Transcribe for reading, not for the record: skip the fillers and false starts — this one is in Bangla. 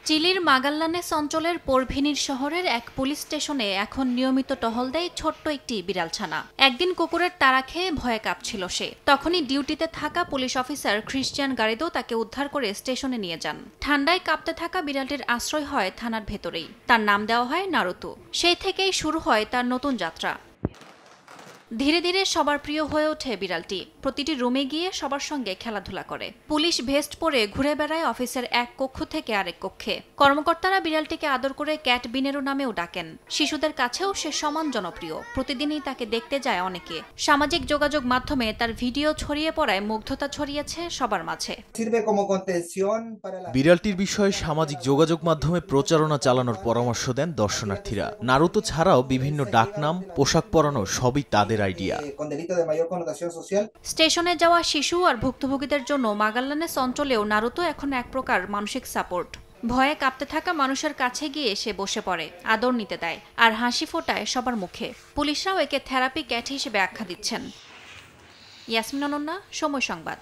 চিলির মাগাল্লানেস অঞ্চলের পোরভেনির শহরের এক পুলিশ স্টেশনে এখন নিয়মিত টহল দেয় ছোট্ট একটি বিড়ালছানা। একদিন কুকুরের তাড়া খেয়ে ভয়ে কাঁপছিল সে। তখনই ডিউটিতে থাকা পুলিশ অফিসার ক্রিশ্চিয়ান গারিদো তাকে উদ্ধার করে স্টেশনে নিয়ে যান। ঠান্ডায় কাঁপতে থাকা বিড়ালটির আশ্রয় হয় থানার ভেতরেই। তার নাম দেওয়া হয় নারুতো। সেই থেকেই শুরু হয় তার নতুন যাত্রা। ধীরে ধীরে সবার প্রিয় হয়ে ওঠে বিড়ালটি। প্রতিটি রুমে গিয়ে সবার সঙ্গে খেলাধুলা করে। পুলিশ ভেস্ট পরে ঘুরে বেড়ায় অফিসের এক কক্ষ থেকে আরেক কক্ষে। কর্মকর্তারা বিড়ালটিকে আদর করে ক্যাট বিনেরো নামেও ডাকেন। শিশুদের কাছেও সে সমান জনপ্রিয়। প্রতিদিনই তাকে দেখতে যায় অনেকে। সামাজিক যোগাযোগ মাধ্যমে তার ভিডিও ছড়িয়ে পড়ায় মুগ্ধতা ছড়িয়েছে সবার মাঝে। বিড়ালটির বিষয়ে সামাজিক যোগাযোগ মাধ্যমে প্রচারণা চালানোর পরামর্শ দেন দর্শনার্থীরা। নারুতো ছাড়াও বিভিন্ন ডাকনাম, পোশাক পরানো সবই তাদের আইডিয়া। স্টেশনে যাওয়া শিশু আর ভুক্তভোগীদের জন্য মাগাল্লানেস অঞ্চলেও নারুতো এখন এক প্রকার মানসিক সাপোর্ট। ভয়ে কাঁপতে থাকা মানুষের কাছে গিয়ে সে বসে পড়ে, আদর নিতে দেয় আর হাসি ফোটায় সবার মুখে। পুলিশরাও একে থেরাপি ক্যাট হিসেবে আখ্যা দিচ্ছেন। ইয়াসমিন অনন্যা, সময় সংবাদ।